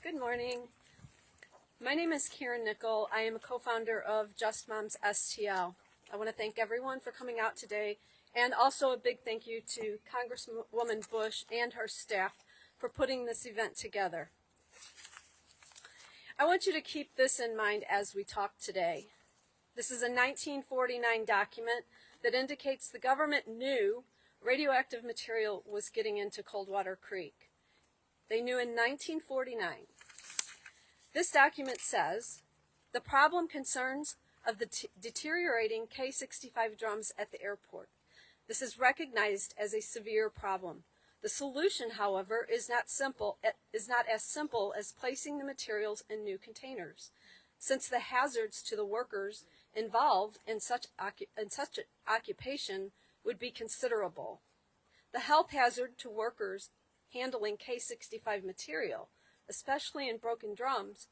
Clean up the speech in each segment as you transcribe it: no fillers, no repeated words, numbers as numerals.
Good morning. My name is Karen Nickel. I am a co-founder of Just Moms STL. I want to thank everyone for coming out today, and also a big thank you to Congresswoman Bush and her staff for putting this event together. I want you to keep this in mind as we talk today. This is a 1949 document that indicates the government knew radioactive material was getting into Coldwater Creek. They knew in 1949. This document says, the problem concerns of the deteriorating K-65 drums at the airport. This is recognized as a severe problem. The solution, however, is not as simple as placing the materials in new containers, since the hazards to the workers involved in such occupation would be considerable. The health hazard to workers handling K-65 material, especially in broken drums,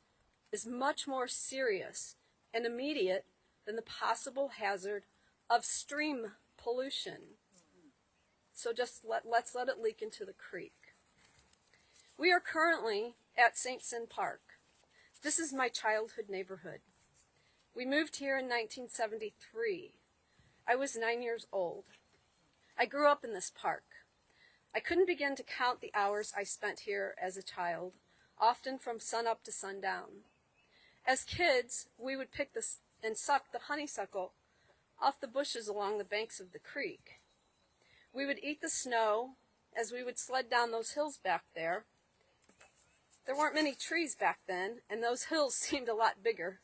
is much more serious and immediate than the possible hazard of stream pollution. So just let's let it leak into the creek. We are currently at St. Cyn Park. This is my childhood neighborhood. We moved here in 1973. I was 9 years old. I grew up in this park. I couldn't begin to count the hours I spent here as a child, often from sunup to sundown. As kids, we would pick and suck the honeysuckle off the bushes along the banks of the creek. We would eat the snow as we would sled down those hills back there. There weren't many trees back then, and those hills seemed a lot bigger.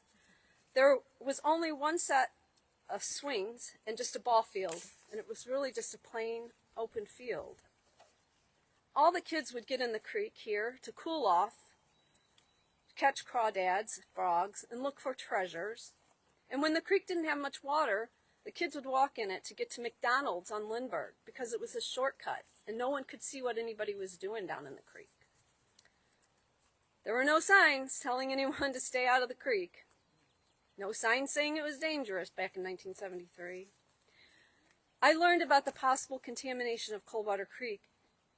There was only one set of swings and just a ball field, and it was really just a plain, open field. All the kids would get in the creek here to cool off, catch crawdads, frogs, and look for treasures. And when the creek didn't have much water, the kids would walk in it to get to McDonald's on Lindbergh because it was a shortcut and no one could see what anybody was doing down in the creek. There were no signs telling anyone to stay out of the creek. No signs saying it was dangerous back in 1973. I learned about the possible contamination of Coldwater Creek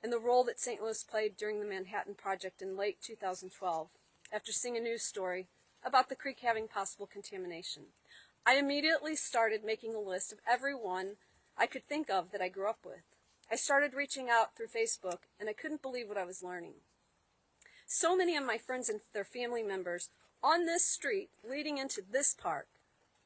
and the role that St. Louis played during the Manhattan Project in late 2012 after seeing a news story about the creek having possible contamination. I immediately started making a list of everyone I could think of that I grew up with. I started reaching out through Facebook, and I couldn't believe what I was learning. So many of my friends and their family members on this street leading into this park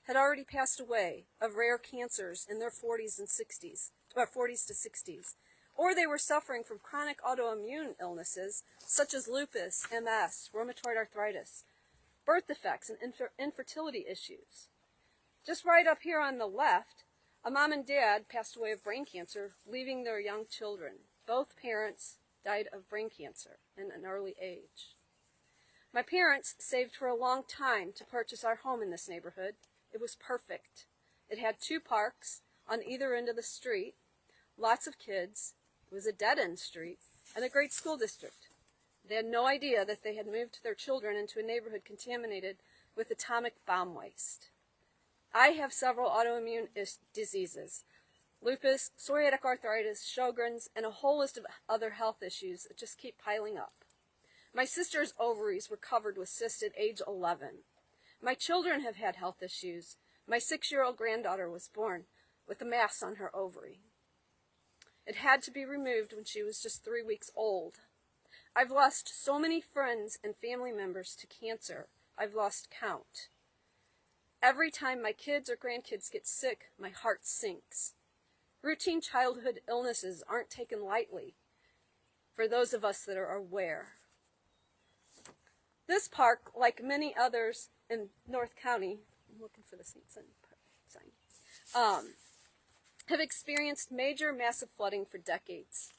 had already passed away of rare cancers in their 40s and 60s, or 40s to 60s. Or they were suffering from chronic autoimmune illnesses such as lupus, MS, rheumatoid arthritis, birth defects, and infertility issues. Just right up here on the left, a mom and dad passed away of brain cancer, leaving their young children. Both parents died of brain cancer in an early age. My parents saved for a long time to purchase our home in this neighborhood. It was perfect. It had 2 parks on either end of the street, lots of kids. It was a dead-end street, and a great school district. They had no idea that they had moved their children into a neighborhood contaminated with atomic bomb waste. I have several autoimmune diseases, lupus, psoriatic arthritis, Sjogren's, and a whole list of other health issues that just keep piling up. My sister's ovaries were covered with cysts at age 11. My children have had health issues. My 6-year-old granddaughter was born with a mass on her ovary. It had to be removed when she was just 3 weeks old. I've lost so many friends and family members to cancer, I've lost count. Every time my kids or grandkids get sick, my heart sinks. Routine childhood illnesses aren't taken lightly for those of us that are aware. This park, like many others in North County, I'm looking for the St. Cyn sign, have experienced major massive flooding for decades.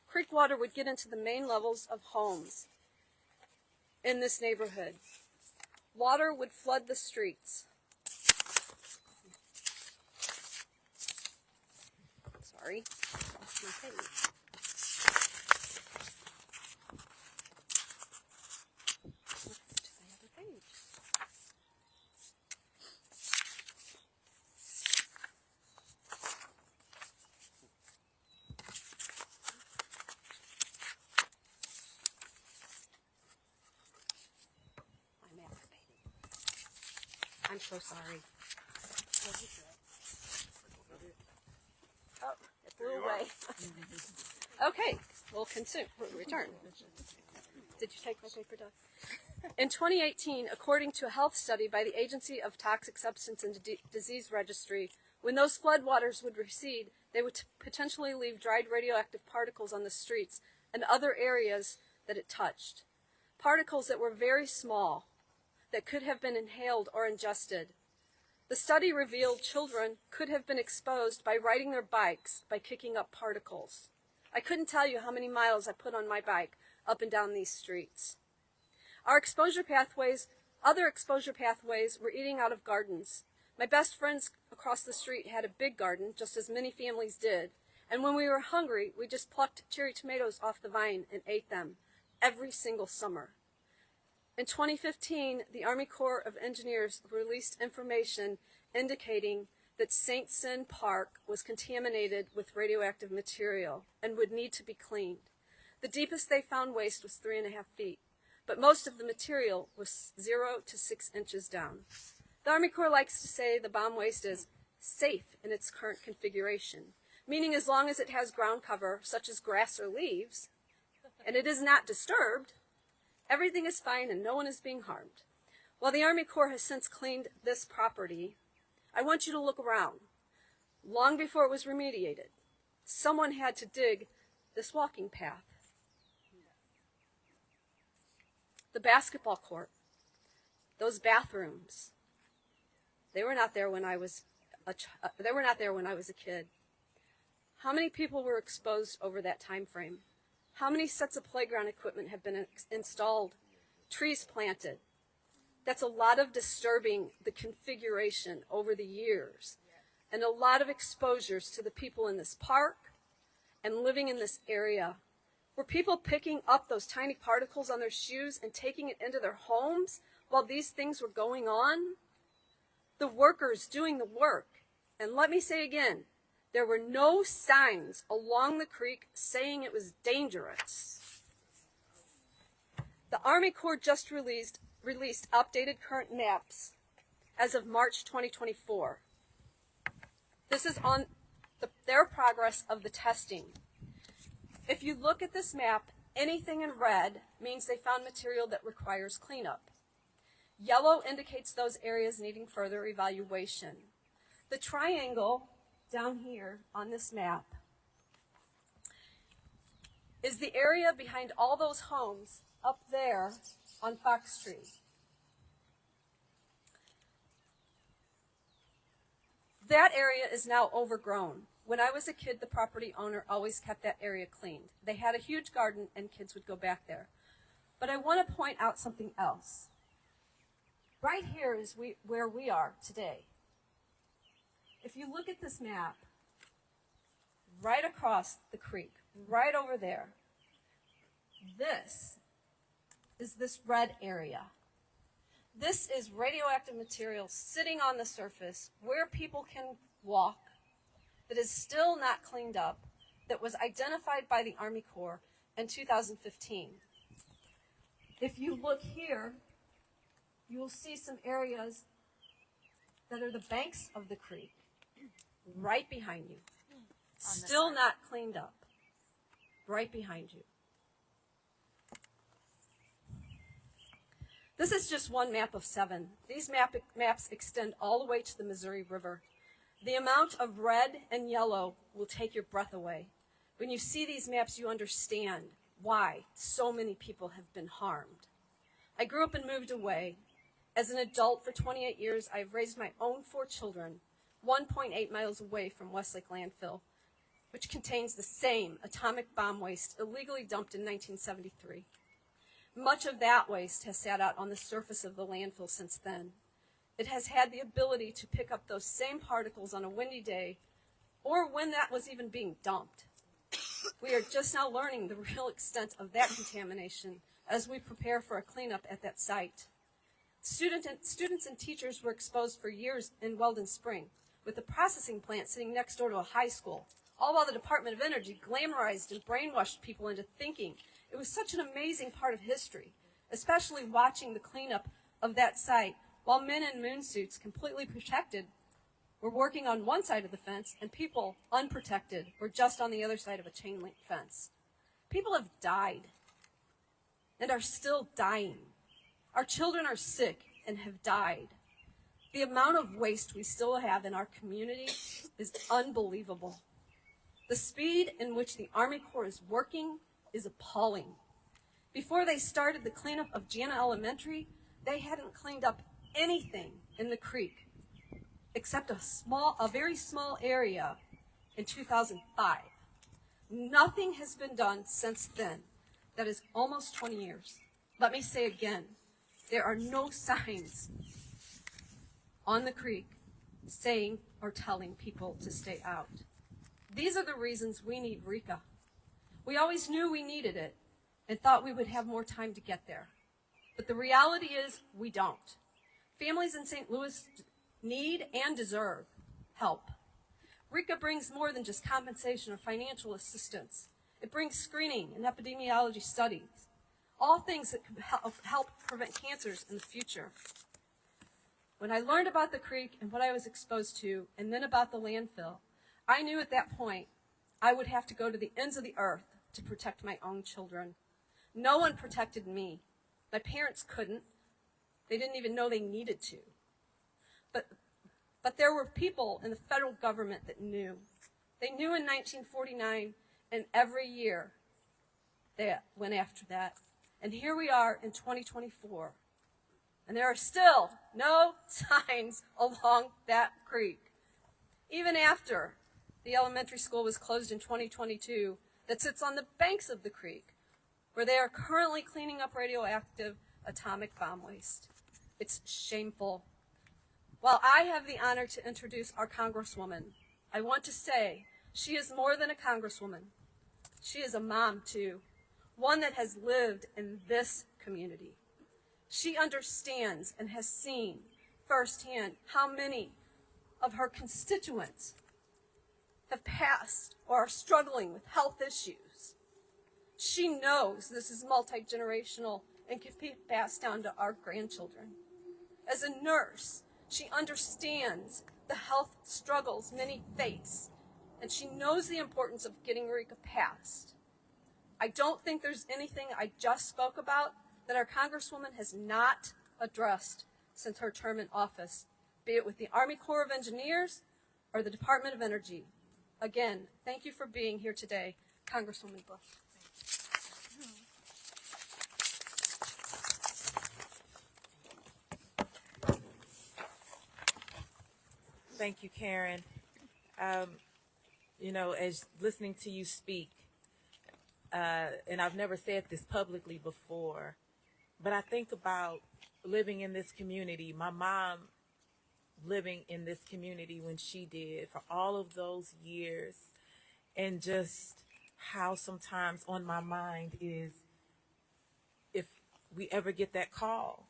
Creek water would get into the main levels of homes in this neighborhood. Water would flood the streets. Sorry, lost my page. I'm so sorry. Oh, it blew away. Okay, we'll return. Did you take my paper, Doug? In 2018, according to a health study by the Agency of Toxic Substance and Disease Registry, when those floodwaters would recede, they would potentially leave dried radioactive particles on the streets and other areas that it touched. Particles that were very small, that could have been inhaled or ingested. The study revealed children could have been exposed by riding their bikes by kicking up particles. I couldn't tell you how many miles I put on my bike up and down these streets. Our exposure pathways, other exposure pathways, were eating out of gardens. My best friends across the street had a big garden, just as many families did. And when we were hungry, we just plucked cherry tomatoes off the vine and ate them every single summer. In 2015, the Army Corps of Engineers released information indicating that St. Cyr Park was contaminated with radioactive material and would need to be cleaned. The deepest they found waste was 3.5 feet, but most of the material was 0 to 6 inches down. The Army Corps likes to say the bomb waste is safe in its current configuration, meaning as long as it has ground cover, such as grass or leaves, and it is not disturbed, everything is fine and no one is being harmed. While the Army Corps has since cleaned this property, I want you to look around. Long before it was remediated, someone had to dig this walking path. The basketball court, those bathrooms, they were not there when I was a kid. How many people were exposed over that time frame? How many sets of playground equipment have been installed? Trees planted? That's a lot of disturbing the configuration over the years, and a lot of exposures to the people in this park and living in this area. Were people picking up those tiny particles on their shoes and taking it into their homes while these things were going on? The workers doing the work. And let me say again, there were no signs along the creek saying it was dangerous. The Army Corps just released updated current maps as of March 2024. This is on their progress of the testing. If you look at this map, anything in red means they found material that requires cleanup. Yellow indicates those areas needing further evaluation. The triangle down here on this map is the area behind all those homes up there on Fox Tree. That area is now overgrown. When I was a kid, the property owner always kept that area cleaned. They had a huge garden and kids would go back there. But I want to point out something else. Right here is where we are today. If you look at this map, right across the creek, right over there, this is this red area. This is radioactive material sitting on the surface where people can walk, that is still not cleaned up, that was identified by the Army Corps in 2015. If you look here, you will see some areas that are the banks of the creek, right behind you. Still not cleaned up, right behind you. This is just one map of 7. These maps extend all the way to the Missouri River. The amount of red and yellow will take your breath away. When you see these maps, you understand why so many people have been harmed. I grew up and moved away. As an adult for 28 years, I've raised my own 4 children, 1.8 miles away from Westlake Landfill, which contains the same atomic bomb waste illegally dumped in 1973. Much of that waste has sat out on the surface of the landfill since then. It has had the ability to pick up those same particles on a windy day, or when that was even being dumped. We are just now learning the real extent of that contamination as we prepare for a cleanup at that site. Students and teachers were exposed for years in Weldon Spring, with the processing plant sitting next door to a high school, all while the Department of Energy glamorized and brainwashed people into thinking it was such an amazing part of history, especially watching the cleanup of that site while men in moon suits, completely protected, were working on one side of the fence, and people, unprotected, were just on the other side of a chain link fence. People have died and are still dying. Our children are sick and have died. The amount of waste we still have in our community is unbelievable. The speed in which the Army Corps is working is appalling. Before they started the cleanup of Jana Elementary, they hadn't cleaned up anything in the creek except a very small area in 2005. Nothing has been done since then. That is almost 20 years. Let me say again, there are no signs on the creek saying or telling people to stay out. These are the reasons we need RECA. We always knew we needed it and thought we would have more time to get there. But the reality is we don't. Families in St. Louis need and deserve help. RECA brings more than just compensation or financial assistance. It brings screening and epidemiology studies, all things that could help prevent cancers in the future. When I learned about the creek and what I was exposed to, and then about the landfill, I knew at that point I would have to go to the ends of the earth to protect my own children. No one protected me. My parents couldn't. They didn't even know they needed to. But there were people in the federal government that knew. They knew in 1949, and every year they went after that. And here we are in 2024, and there are still no signs along that creek. Even after the elementary school was closed in 2022 that sits on the banks of the creek, where they are currently cleaning up radioactive atomic bomb waste. It's shameful. While I have the honor to introduce our Congresswoman, I want to say she is more than a Congresswoman. She is a mom, too, one that has lived in this community. She understands and has seen firsthand how many of her constituents have passed or are struggling with health issues. She knows this is multi-generational and can be passed down to our grandchildren. As a nurse, she understands the health struggles many face, and she knows the importance of getting RECA passed. I don't think there's anything I just spoke about that our Congresswoman has not addressed since her term in office, be it with the Army Corps of Engineers or the Department of Energy. Again, thank you for being here today, Congresswoman Bush. Thank you, Karen. As listening to you speak, and I've never said this publicly before, but I think about living in this community, my mom living in this community when she did for all of those years, and just how sometimes on my mind is if we ever get that call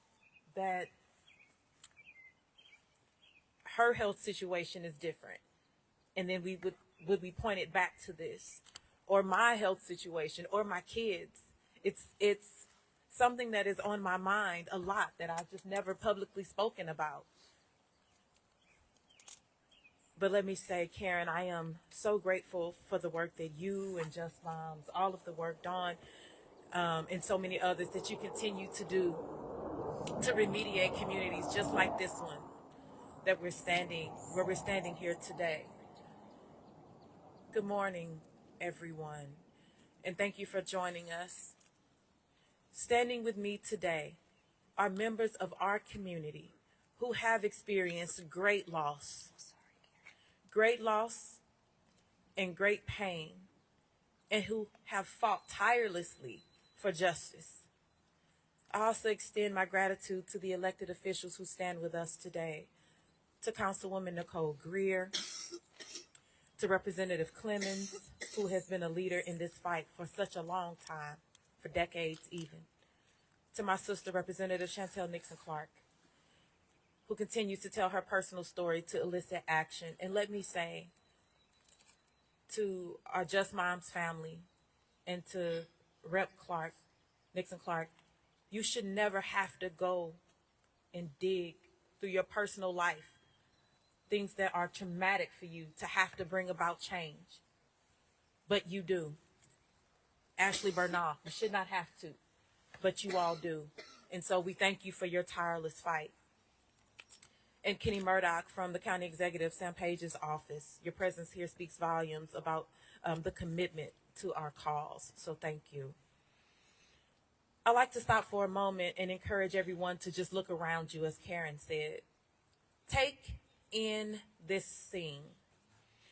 that her health situation is different, and then would we point it back to this, or my health situation, or my kids. It's something that is on my mind a lot that I've just never publicly spoken about. But let me say, Karen, I am so grateful for the work that you and Just Moms, all of the work done, and so many others that you continue to do to remediate communities just like this one where we're standing here today. Good morning, everyone, and thank you for joining us. Standing with me today are members of our community who have experienced great loss and great pain, and who have fought tirelessly for justice. I also extend my gratitude to the elected officials who stand with us today, to Councilwoman Nicole Greer, to Representative Clemens, who has been a leader in this fight for such a long time, for decades even, to my sister, Representative Chantel Nixon Clark, who continues to tell her personal story to elicit action. And let me say to our Just Moms family and to Rep. Clark, Nixon Clark, you should never have to go and dig through your personal life, things that are traumatic for you to have to bring about change. But you do. Ashley Bernal, you should not have to, but you all do. And so we thank you for your tireless fight. And Kenny Murdoch from the County Executive, Sam Page's office, your presence here speaks volumes about the commitment to our cause. So thank you. I'd like to stop for a moment and encourage everyone to just look around you, as Karen said. Take in this scene.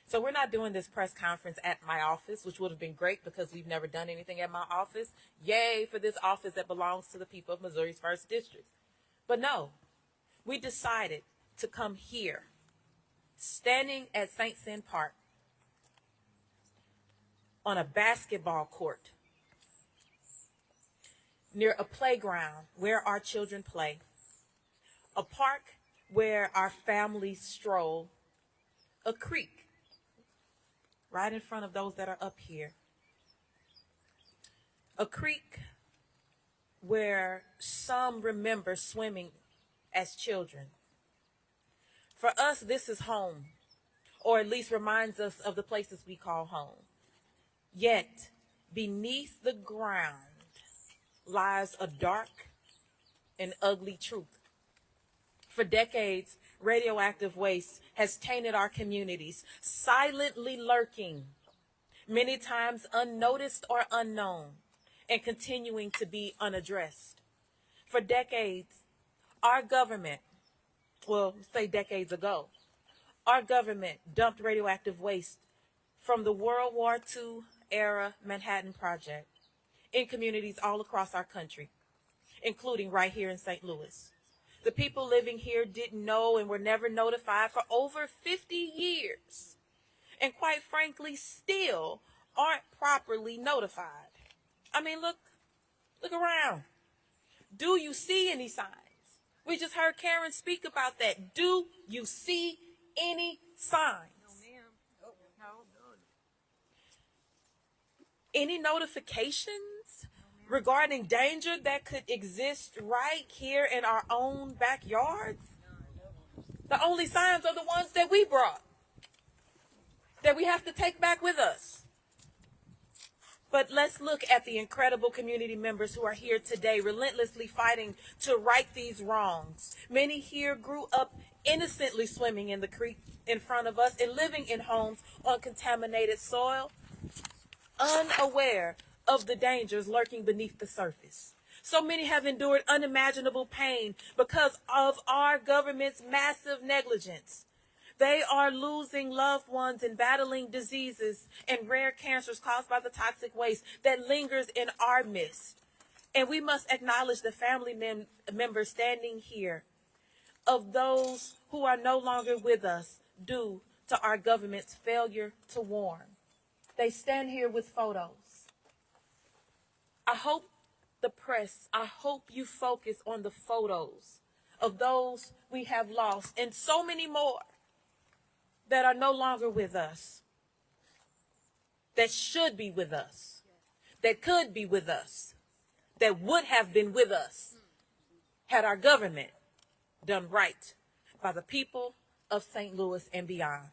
So we're not doing this press conference at my office, which would have been great because we've never done anything at my office. Yay for this office that belongs to the people of Missouri's 1st District. But no, we decided to come here, standing at St. Cyr Park on a basketball court near a playground where our children play, a park where our families stroll, a creek right in front of those that are up here, a creek where some remember swimming as children. For us, this is home, or at least reminds us of the places we call home. Yet, beneath the ground lies a dark and ugly truth. For decades, radioactive waste has tainted our communities, silently lurking, many times unnoticed or unknown, and continuing to be unaddressed. For decades, our government, well, say decades ago, our government dumped radioactive waste from the World War II era Manhattan Project in communities all across our country, including right here in St. Louis. The people living here didn't know and were never notified for over 50 years, and quite frankly, still aren't properly notified. I mean, look around. Do you see any signs? We just heard Karen speak about that. Do you see any signs? No, ma'am. Oh, no. Any notifications regarding danger that could exist right here in our own backyards? The only signs are the ones that we brought, that we have to take back with us. But let's look at the incredible community members who are here today, relentlessly fighting to right these wrongs. Many here grew up innocently swimming in the creek in front of us and living in homes on contaminated soil, unaware of the dangers lurking beneath the surface. So many have endured unimaginable pain because of our government's massive negligence. They are losing loved ones and battling diseases and rare cancers caused by the toxic waste that lingers in our midst. And we must acknowledge the family members standing here of those who are no longer with us due to our government's failure to warn. They stand here with photos. I hope you focus on the photos of those we have lost and so many more that are no longer with us, that should be with us, that could be with us, that would have been with us had our government done right by the people of St. Louis and beyond.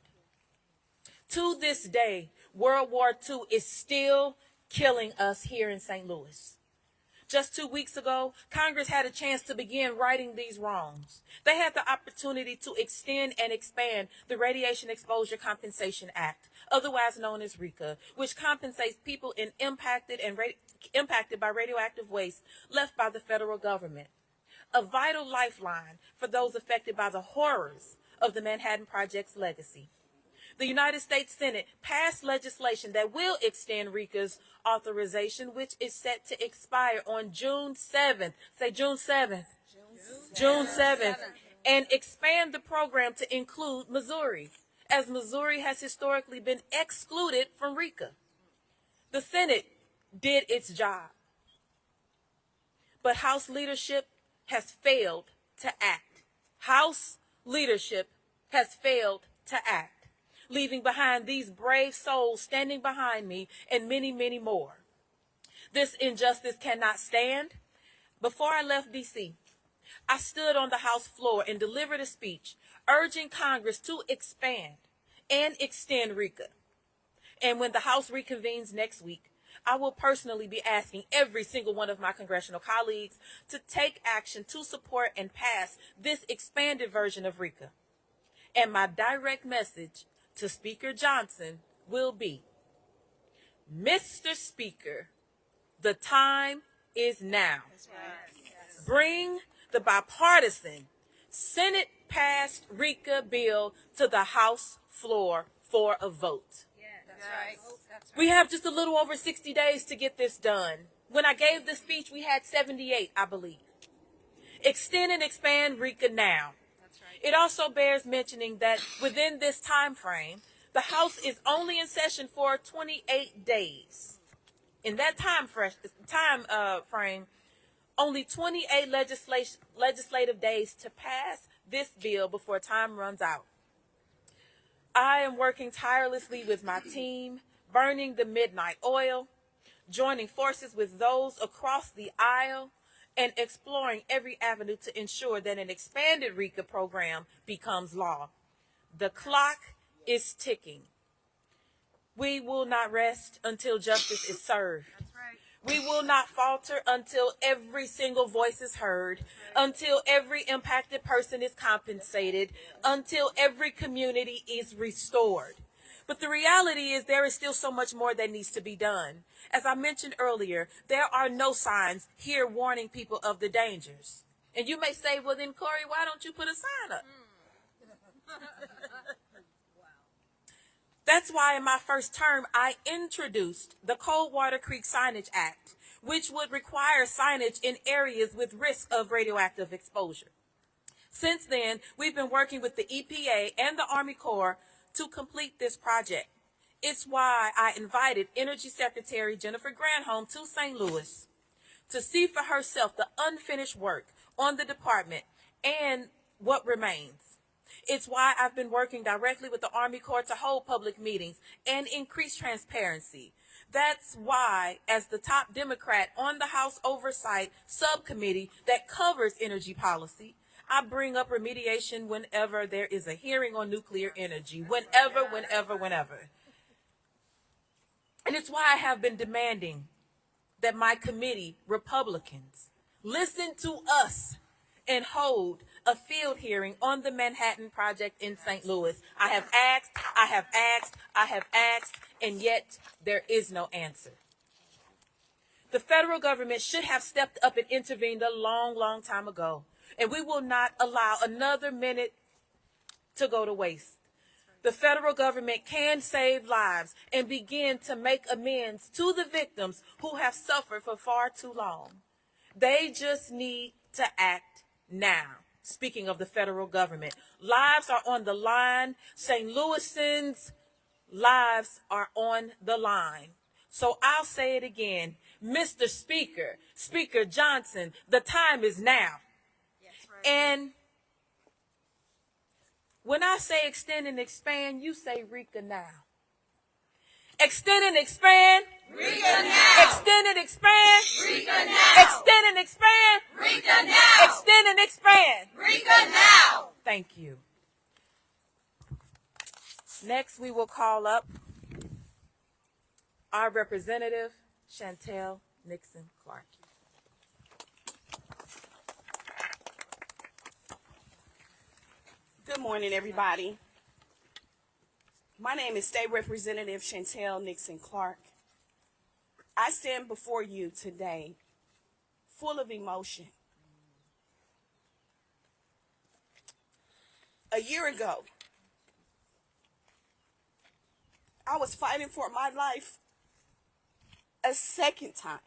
To this day, World War II is still killing us here in St. Louis. Just 2 weeks ago, Congress had a chance to begin righting these wrongs. They had the opportunity to extend and expand the Radiation Exposure Compensation Act, otherwise known as RECA, which compensates people impacted by radioactive waste left by the federal government. A vital lifeline for those affected by the horrors of the Manhattan Project's legacy. The United States Senate passed legislation that will extend RECA's authorization, which is set to expire on June 7th. Say June 7th. June 7th. And expand the program to include Missouri, as Missouri has historically been excluded from RECA. The Senate did its job, but House leadership has failed to act. House leadership has failed to act, leaving behind these brave souls standing behind me and many, many more. This injustice cannot stand. Before I left D.C., I stood on the House floor and delivered a speech urging Congress to expand and extend RECA. And when the House reconvenes next week, I will personally be asking every single one of my congressional colleagues to take action to support and pass this expanded version of RECA. And my direct message to Speaker Johnson will be, Mr. Speaker, the time is now. Bring the bipartisan Senate-passed RECA bill to the House floor for a vote. That's right. We have just a little over 60 days to get this done. When I gave the speech, we had 78, I believe. Extend and expand RECA now. That's right. It also bears mentioning that within this time frame, the House is only in session for 28 days. In that time frame, only 28 legislative days to pass this bill before time runs out. I am working tirelessly with my team, burning the midnight oil, joining forces with those across the aisle, and exploring every avenue to ensure that an expanded RECA program becomes law. The clock is ticking. We will not rest until justice is served. That's right. We will not falter until every single voice is heard, until every impacted person is compensated, until every community is restored. But the reality is there is still so much more that needs to be done. As I mentioned earlier, there are no signs here warning people of the dangers. And you may say, well then, Cori, why don't you put a sign up? That's why in my first term, I introduced the Coldwater Creek Signage Act, which would require signage in areas with risk of radioactive exposure. Since then, we've been working with the EPA and the Army Corps to complete this project. It's why I invited Energy Secretary Jennifer Granholm to St. Louis to see for herself the unfinished work on the department and what remains. It's why I've been working directly with the Army Corps to hold public meetings and increase transparency. That's why, as the top Democrat on the House Oversight Subcommittee that covers energy policy, I bring up remediation whenever there is a hearing on nuclear energy, whenever. And it's why I have been demanding that my committee, Republicans, listen to us and hold a field hearing on the Manhattan Project in St. Louis. I have asked, and yet there is no answer. The federal government should have stepped up and intervened a long time ago, and we will not allow another minute to go to waste. The federal government can save lives and begin to make amends to the victims who have suffered for far too long. They just need to act now. Speaking of the federal government, lives are on the line. St. Louisans' lives are on the line. So I'll say it again. Mr. Speaker, Speaker Johnson, the time is now. Yes, right. And when I say extend and expand, you say RECA now. Extend and expand. RECA now. Extend and expand. RECA now. Extend and expand. RECA now. Extend and expand. RECA now. Thank you. Next, we will call up our representative, Chantel Nixon Clark. Good morning, everybody. My name is State Representative Chantel Nixon Clark. I stand before you today full of emotion. A year ago, I was fighting for my life a second time.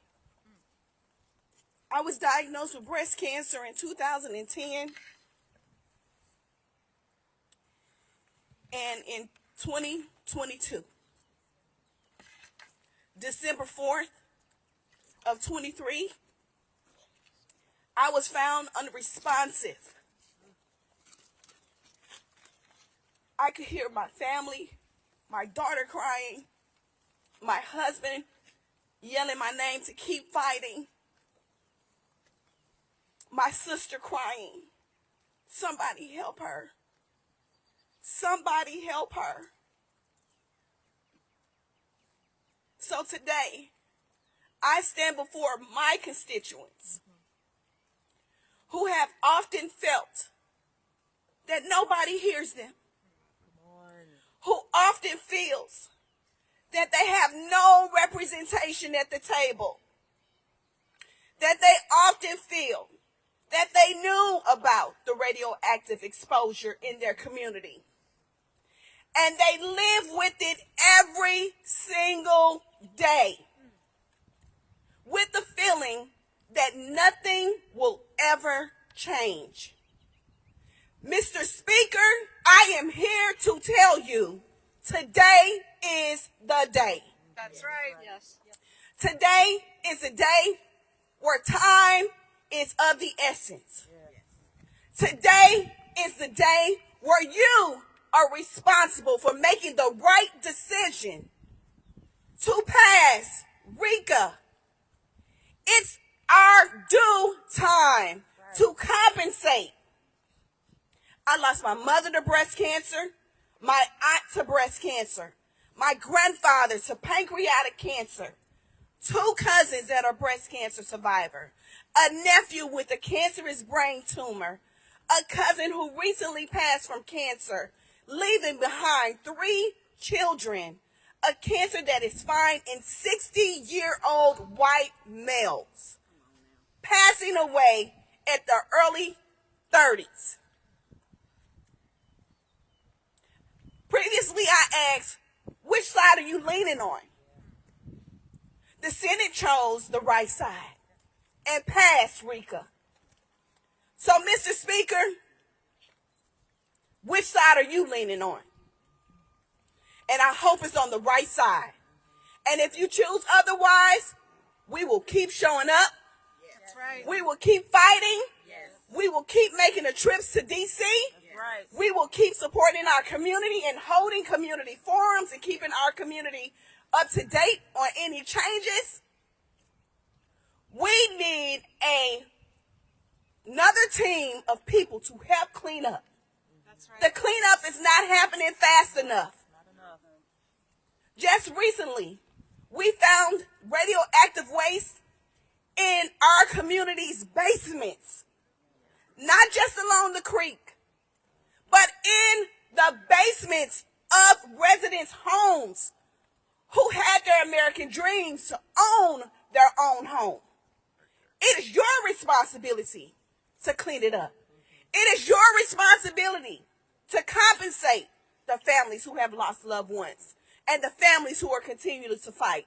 I was diagnosed with breast cancer in 2010. And in 2022, December 4th of 23, I was found unresponsive. I could hear my family, my daughter crying, my husband yelling my name to keep fighting. my sister crying. Somebody help her. Somebody help her. So today, I stand before my constituents who have often felt that nobody hears them, who often feels that they have no representation at the table, that they often feel that they knew about the radioactive exposure in their community, and they live with it every single day, with the feeling that nothing will ever change. Mr. Speaker, I am here to tell you, today is the day. That's right. Yes. Today is a day where time is of the essence. Today is the day where you are responsible for making the right decision to pass RECA. It's our due time to compensate. I lost my mother to breast cancer, my aunt to breast cancer, my grandfather to pancreatic cancer, 2 cousins that are breast cancer survivor, a nephew with a cancerous brain tumor, a cousin who recently passed from cancer, leaving behind 3 children, a cancer that is found in 60-year-old white males, passing away at the early 30s. Previously, I asked, which side are you leaning on? The Senate chose the right side and passed RECA. So, Mr. Speaker, which side are you leaning on? And I hope it's on the right side. And if you choose otherwise, we will keep showing up. That's right. We will keep fighting. We will keep making the trips to D.C. Right. We will keep supporting our community and holding community forums and keeping our community up to date on any changes. We need another team of people to help clean up. That's right. The cleanup is not happening fast enough. Just recently, we found radioactive waste in our community's basements, not just along the creek, but in the basements of residents' homes who had their American dreams to own their own home. It is your responsibility to clean it up. It is your responsibility to compensate the families who have lost loved ones and the families who are continuing to fight.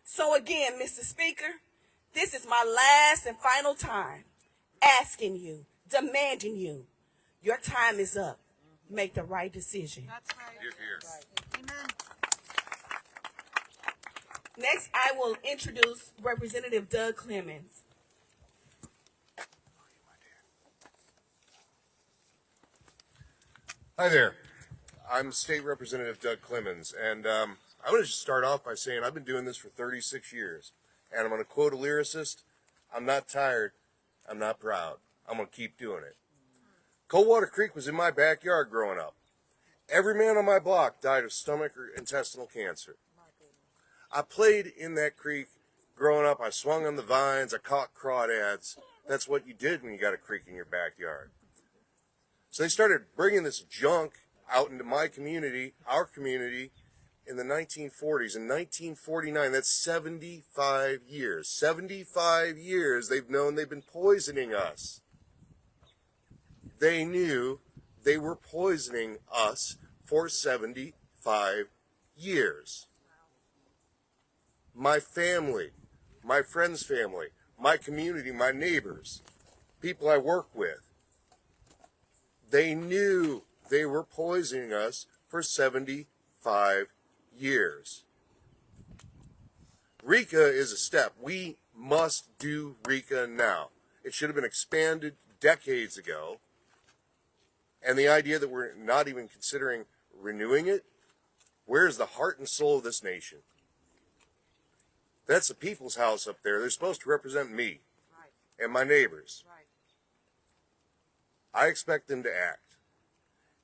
So again, Mr. Speaker, this is my last and final time asking you, demanding you, your time is up. Make the right decision. That's right. Here, here. Amen. Next, I will introduce Representative Doug Clemens. Hi there. I'm State Representative Doug Clemens, and I want to just start off by saying I've been doing this for 36 years, and I'm going to quote a lyricist, I'm not tired, I'm not proud. I'm going to keep doing it. Coldwater Creek was in my backyard growing up. Every man on my block died of stomach or intestinal cancer. I played in that creek growing up. I swung on the vines. I caught crawdads. That's what you did when you got a creek in your backyard. So they started bringing this junk out into my community, our community, in the 1940s. In 1949, that's 75 years. 75 years they've known they've been poisoning us. They knew they were poisoning us for 75 years. My family, my friend's family, my community, my neighbors, people I work with, they knew they were poisoning us for 75 years. RECA is a step. We must do RECA now. It should have been expanded decades ago. And the idea that we're not even considering renewing it, where's the heart and soul of this nation? That's the people's house up there. They're supposed to represent me and my neighbors. I expect them to act.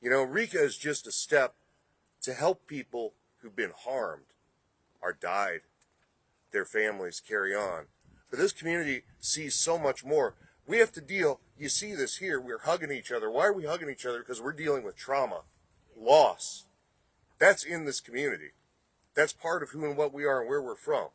You know, RECA is just a step to help people who've been harmed or died, their families carry on. But this community sees so much more. We have to deal, you see this here, we're hugging each other. Why are we hugging each other? Because we're dealing with trauma, loss. That's in this community. That's part of who and what we are and where we're from.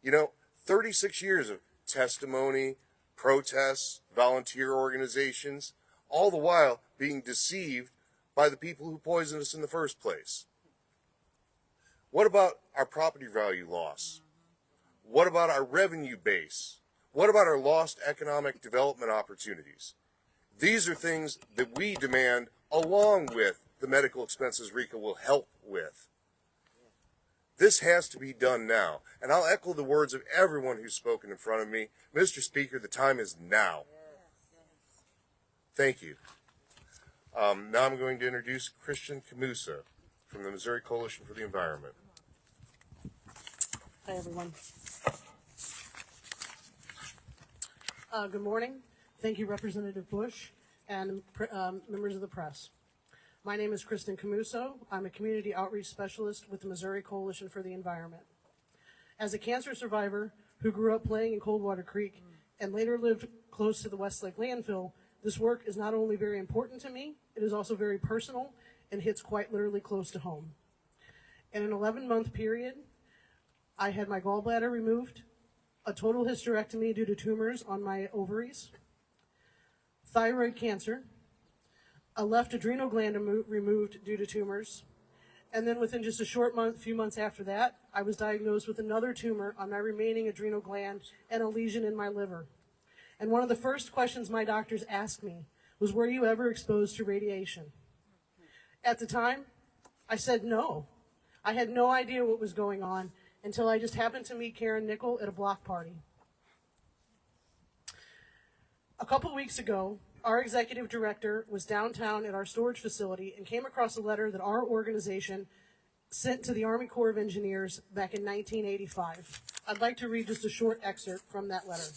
You know, 36 years of testimony, protests, volunteer organizations, all the while being deceived by the people who poisoned us in the first place. What about our property value loss? What about our revenue base? What about our lost economic development opportunities? These are things that we demand along with the medical expenses RECA will help with. This has to be done now. And I'll echo the words of everyone who's spoken in front of me. Mr. Speaker, the time is now. Thank you. Now I'm going to introduce Christian Camusa from the Missouri Coalition for the Environment. Hi, everyone. Good morning. Thank you, Representative Bush and members of the press. My name is Kristen Camuso. I'm a community outreach specialist with the Missouri Coalition for the Environment. As a cancer survivor who grew up playing in Coldwater Creek and later lived close to the Westlake landfill, this work is not only very important to me, it is also very personal and hits quite literally close to home. In an 11-month period, I had my gallbladder removed, a total hysterectomy due to tumors on my ovaries, thyroid cancer, a left adrenal gland removed due to tumors, and then within just a few months after that, I was diagnosed with another tumor on my remaining adrenal gland and a lesion in my liver. And one of the first questions my doctors asked me was, were you ever exposed to radiation? At the time, I said no. I had no idea what was going on until I just happened to meet Karen Nickel at a block party. A couple weeks ago, our executive director was downtown at our storage facility and came across a letter that our organization sent to the Army Corps of Engineers back in 1985. I'd like to read just a short excerpt from that letter.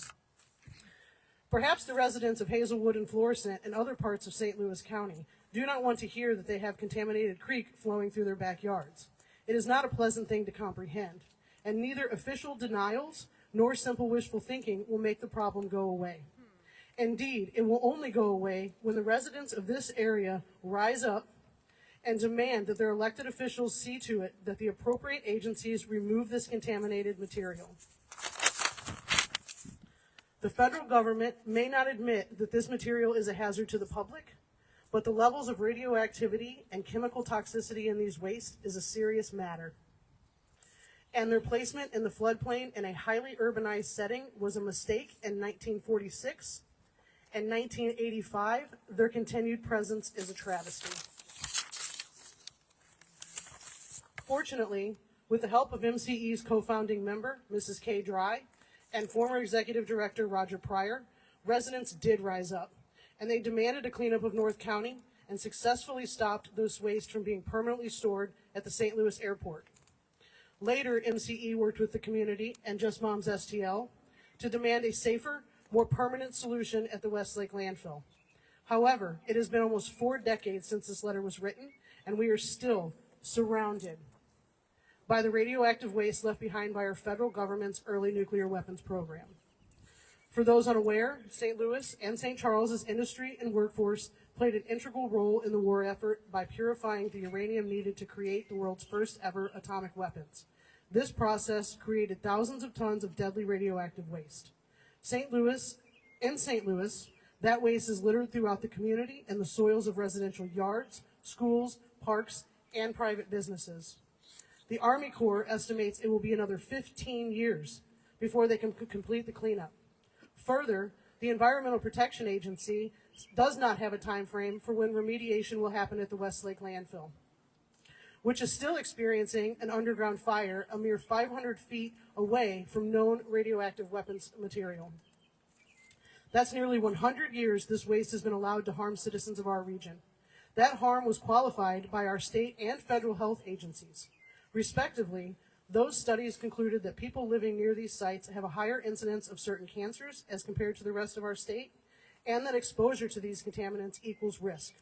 Perhaps the residents of Hazelwood and Florissant and other parts of St. Louis County do not want to hear that they have contaminated creek flowing through their backyards. It is not a pleasant thing to comprehend, and neither official denials nor simple wishful thinking will make the problem go away. Indeed, it will only go away when the residents of this area rise up and demand that their elected officials see to it that the appropriate agencies remove this contaminated material. The federal government may not admit that this material is a hazard to the public, but the levels of radioactivity and chemical toxicity in these wastes is a serious matter. And their placement in the floodplain in a highly urbanized setting was a mistake in 1946. In 1985, their continued presence is a travesty. Fortunately, with the help of MCE's co-founding member, Mrs. Kay Dry, and former executive director Roger Pryor, residents did rise up, and they demanded a cleanup of North County and successfully stopped those waste from being permanently stored at the St. Louis airport. Later, MCE worked with the community and Just Moms STL to demand a safer, more permanent solution at the Westlake landfill. However, it has been almost 4 decades since this letter was written, and we are still surrounded by the radioactive waste left behind by our federal government's early nuclear weapons program. For those unaware, St. Louis and St. Charles's industry and workforce played an integral role in the war effort by purifying the uranium needed to create the world's first ever atomic weapons. This process created thousands of tons of deadly radioactive waste. In St. Louis, that waste is littered throughout the community and the soils of residential yards, schools, parks, and private businesses. The Army Corps estimates it will be another 15 years before they can complete the cleanup. Further, the Environmental Protection Agency does not have a time frame for when remediation will happen at the Westlake landfill, which is still experiencing an underground fire a mere 500 feet away from known radioactive weapons material. That's nearly 100 years this waste has been allowed to harm citizens of our region. That harm was qualified by our state and federal health agencies. Respectively, those studies concluded that people living near these sites have a higher incidence of certain cancers as compared to the rest of our state, and that exposure to these contaminants equals risk.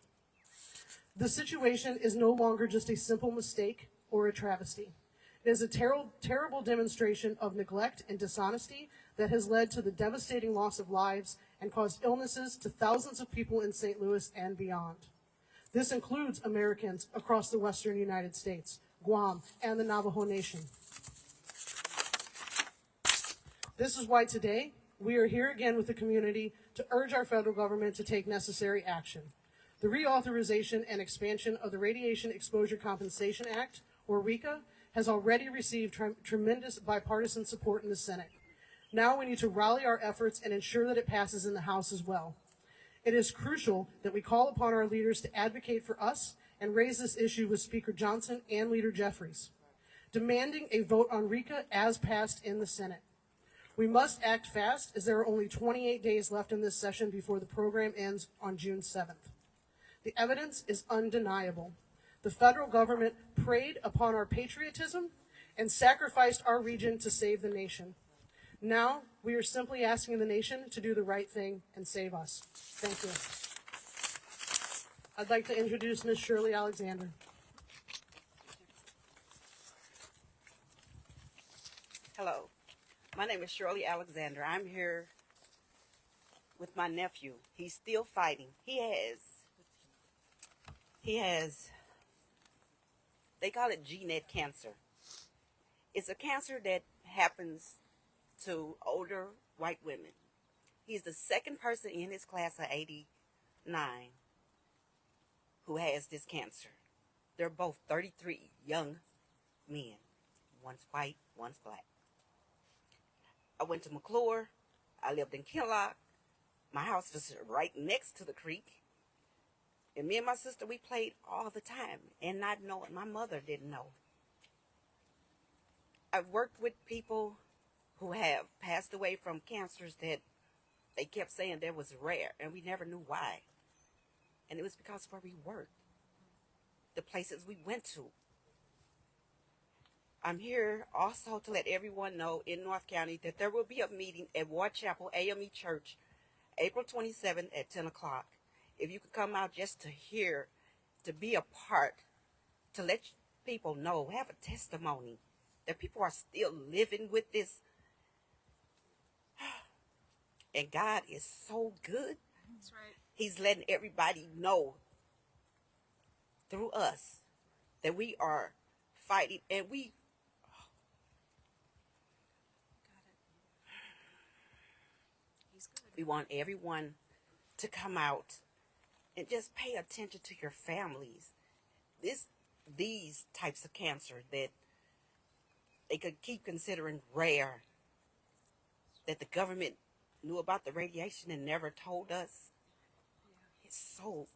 The situation is no longer just a simple mistake or a travesty. It is a terrible demonstration of neglect and dishonesty that has led to the devastating loss of lives and caused illnesses to thousands of people in St. Louis and beyond. This includes Americans across the western United States, Guam, and the Navajo Nation. This is why today we are here again with the community to urge our federal government to take necessary action. The reauthorization and expansion of the Radiation Exposure Compensation Act, or RECA, has already received tremendous bipartisan support in the Senate. Now we need to rally our efforts and ensure that it passes in the House as well. It is crucial that we call upon our leaders to advocate for us and raise this issue with Speaker Johnson and Leader Jeffries, demanding a vote on RECA as passed in the Senate. We must act fast, as there are only 28 days left in this session before the program ends on June 7th. The evidence is undeniable. The federal government preyed upon our patriotism and sacrificed our region to save the nation. Now, we are simply asking the nation to do the right thing and save us. Thank you. I'd like to introduce Ms. Shirley Alexander. Hello, my name is Shirley Alexander. I'm here with my nephew. He's still fighting. He has, they call it GNET cancer. It's a cancer that happens to older white women. He's the second person in his class of 89 who has this cancer. They're both 33 young men. One's white, one's black. I went to McClure. I lived in Kinloch. My house was right next to the creek. And me and my sister, we played all the time and not knowing. My mother didn't know. I've worked with people who have passed away from cancers that they kept saying that was rare, and we never knew why. And it was because of where we worked, the places we went to. I'm here also to let everyone know in North County that there will be a meeting at Ward Chapel AME Church, April 27th at 10 o'clock. If you could come out just to hear, to be a part, to let people know, have a testimony that people are still living with this. And God is so good. That's right. He's letting everybody know through us that we are fighting, and we He's good. we want everyone to come out and just pay attention to your families. These types of cancer that they could keep considering rare, that the government knew about the radiation and never told us. It's so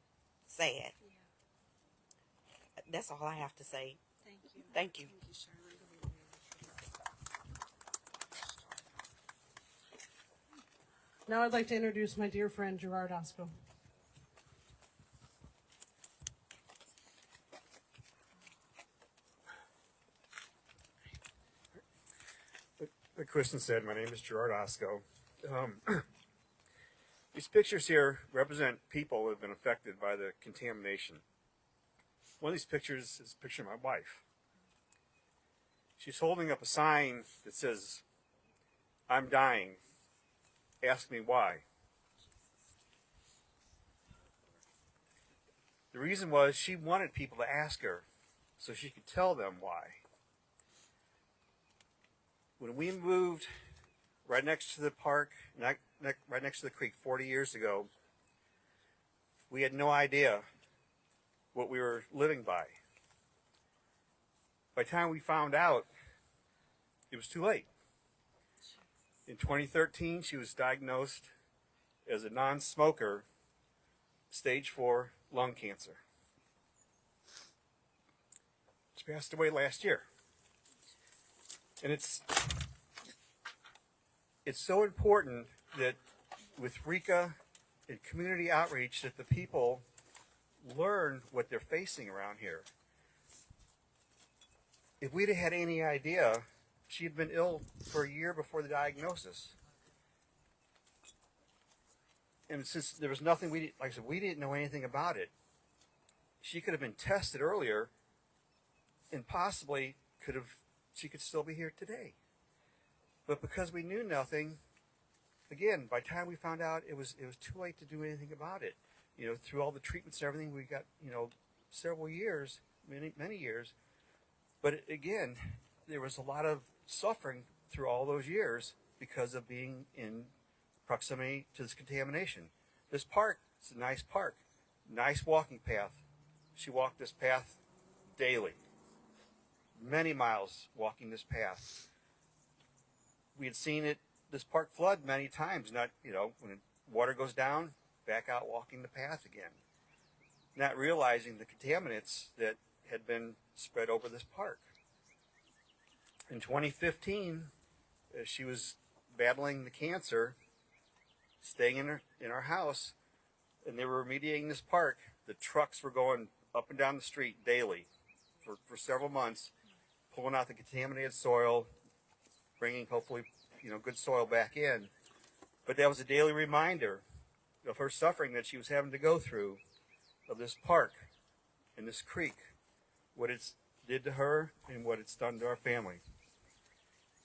sad. Yeah. That's all I have to say. Thank you. Thank you. Thank you, Shirley. Now I'd like to introduce my dear friend, Gerard Osco. Like Kristen said, my name is Gerard Osco. These pictures here represent people who have been affected by the contamination. One of these pictures is a picture of my wife. She's holding up a sign that says, "I'm dying. Ask me why." The reason was she wanted people to ask her so she could tell them why. When we moved right next to the park, right next to the creek 40 years ago, we had no idea what we were living by. By the time we found out, it was too late. In 2013, she was diagnosed as a non-smoker, stage 4 lung cancer. She passed away last year. And it's so important that with RECA and community outreach that the people learn what they're facing around here. If we'd have had any idea, she had been ill for a year before the diagnosis. and since there was nothing like I said, we didn't know anything about it. She could have been tested earlier, and possibly she could still be here today. But because we knew nothing, again, by the time we found out, it was too late to do anything about it. You know, through all the treatments and everything, we got, you know, several years, many years. But again, there was a lot of suffering through all those years because of being in proximity to this contamination. This park, it's a nice park, nice walking path. She walked this path daily, many miles walking this path. We had seen this park flood many times, not, you know, when water goes down, back out walking the path again. Not realizing the contaminants that had been spread over this park. In 2015, she was battling the cancer, staying in our house, and they were remediating this park. The trucks were going up and down the street daily for several months, pulling out the contaminated soil, bringing hopefully, you know, good soil back in. But that was a daily reminder of her suffering that she was having to go through, of this park and this creek, what it's did to her and what it's done to our family.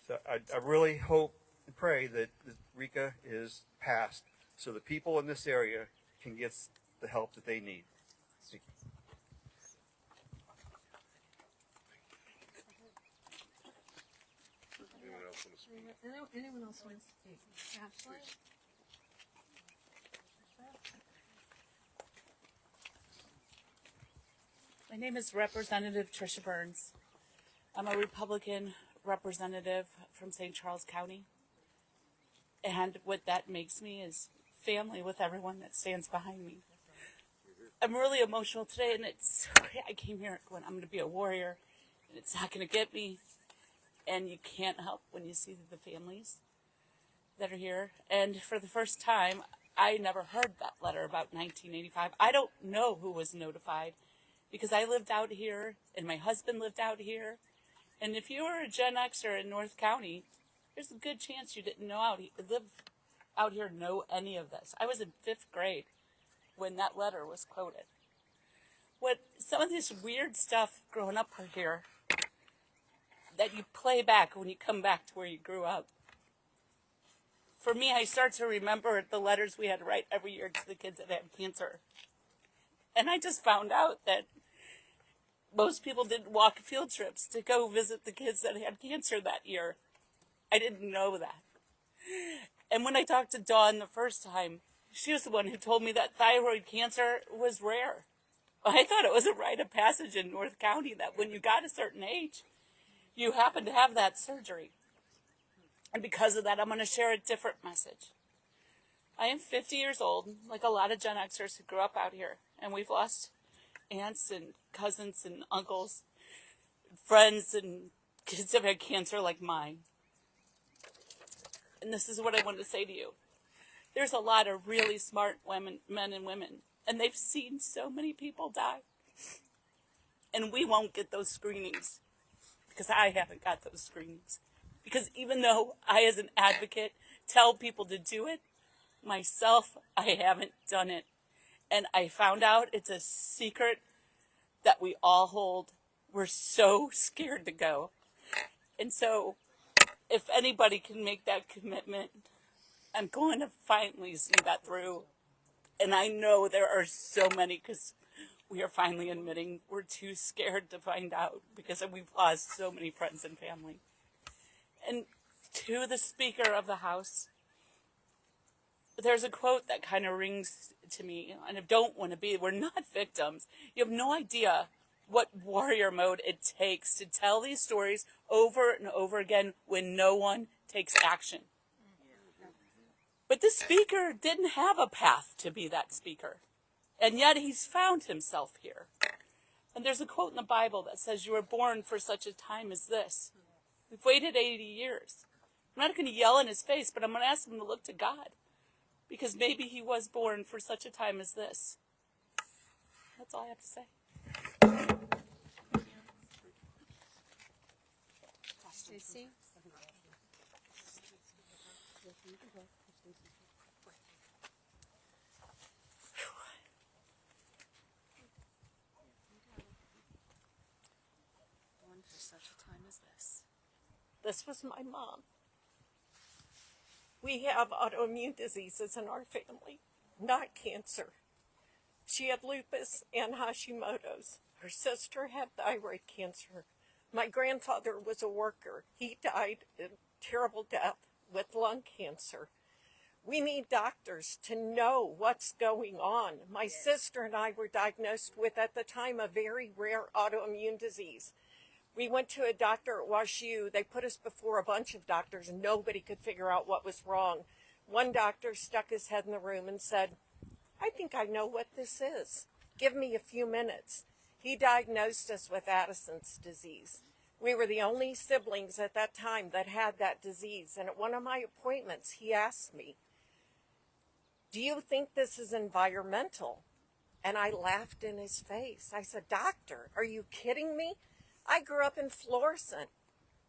So I really hope and pray that the RECA is passed so the people in this area can get the help that they need. Thank you. Anyone else want to speak? Ashley? My name is Representative Tricia Burns. I'm a Republican representative from St. Charles County. And what that makes me is family with everyone that stands behind me. I'm really emotional today, and I came here going, I'm going to be a warrior, and it's not going to get me. And you can't help when you see the families that are here. And for the first time, I never heard that letter about 1985. I don't know who was notified because I lived out here and my husband lived out here. And if you were a Gen Xer in North County, there's a good chance you didn't live out here know any of this. I was in 5th grade when that letter was quoted. Some of this weird stuff growing up here that you play back when you come back to where you grew up. For me, I start to remember the letters we had to write every year to the kids that had cancer. And I just found out that most people didn't walk field trips to go visit the kids that had cancer that year. I didn't know that. And when I talked to Dawn the first time, she was the one who told me that thyroid cancer was rare. I thought it was a rite of passage in North County that when you got a certain age, you happen to have that surgery. And because of that, I'm going to share a different message. I am 50 years old, like a lot of Gen Xers who grew up out here. And we've lost aunts and cousins and uncles, friends and kids that have had cancer like mine. And this is what I want to say to you. There's a lot of really smart men and women, and they've seen so many people die. And we won't get those screenings because I haven't got those screenings. Because even though I, as an advocate, tell people to do it, myself, I haven't done it. And I found out it's a secret that we all hold. We're so scared to go. And so, if anybody can make that commitment, I'm going to finally see that through. And I know there are so many, because we are finally admitting we're too scared to find out because we've lost so many friends and family. And to the Speaker of the House, there's a quote that kind of rings to me, and I don't want to be, we're not victims. You have no idea what warrior mode it takes to tell these stories over and over again when no one takes action. But the Speaker didn't have a path to be that Speaker, and yet he's found himself here. And there's a quote in the Bible that says, you were born for such a time as this. We've waited 80 years. I'm not going to yell in his face, but I'm going to ask him to look to God, because maybe he was born for such a time as this. That's all I have to say. Stacy? This was my mom. We have autoimmune diseases in our family, not cancer. She had lupus and Hashimoto's. Her sister had thyroid cancer. My grandfather was a worker. He died a terrible death with lung cancer. We need doctors to know what's going on. My sister and I were diagnosed with, at the time, a very rare autoimmune disease. We went to a doctor at WashU. They put us before a bunch of doctors, and nobody could figure out what was wrong. One doctor stuck his head in the room and said, "I think I know what this is. Give me a few minutes." He diagnosed us with Addison's disease. We were the only siblings at that time that had that disease. And at one of my appointments, he asked me, "Do you think this is environmental?" And I laughed in his face. I said, "Doctor, are you kidding me? I grew up in Florissant.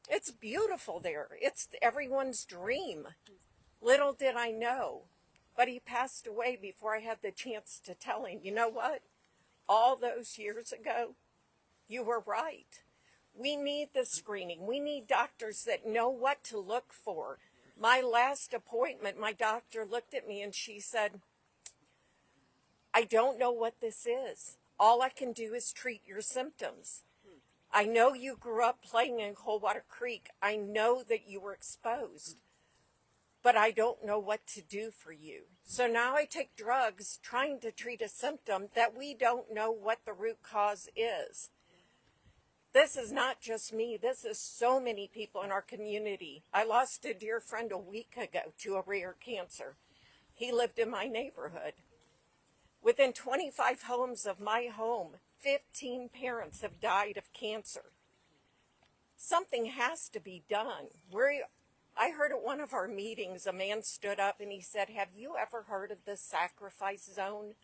It's beautiful there. It's everyone's dream." Little did I know, but he passed away before I had the chance to tell him, "You know what? All those years ago, you were right. We need the screening. We need doctors that know what to look for." My last appointment, my doctor looked at me and she said, "I don't know what this is. All I can do is treat your symptoms. I know you grew up playing in Coldwater Creek. I know that you were exposed, but I don't know what to do for you. So now I take drugs trying to treat a symptom that we don't know what the root cause is." This is not just me. This is so many people in our community. I lost a dear friend a week ago to a rare cancer. He lived in my neighborhood. Within 25 homes of my home, 15 parents have died of cancer. Something has to be done. I heard at one of our meetings, a man stood up and he said, "Have you ever heard of the sacrifice zone?"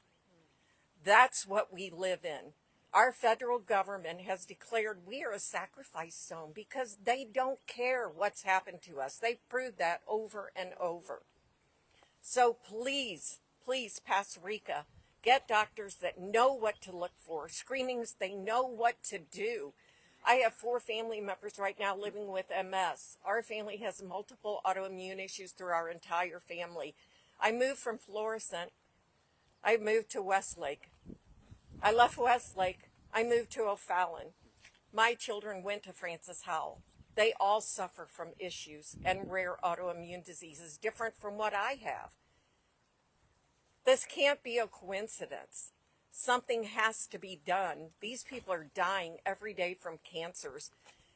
That's what we live in. Our federal government has declared we are a sacrifice zone because they don't care what's happened to us. They've proved that over and over. So please, please pass RECA. Get doctors that know what to look for, screenings, they know what to do. I have 4 family members right now living with MS. Our family has multiple autoimmune issues through our entire family. I moved from Florissant. I moved to Westlake. I left Westlake. I moved to O'Fallon. My children went to Francis Howell. They all suffer from issues and rare autoimmune diseases different from what I have. This can't be a coincidence. Something has to be done. These people are dying every day from cancers,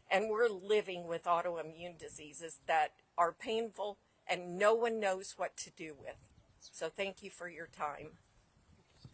and we're living with autoimmune diseases that are painful and no one knows what to do with. So thank you for your time.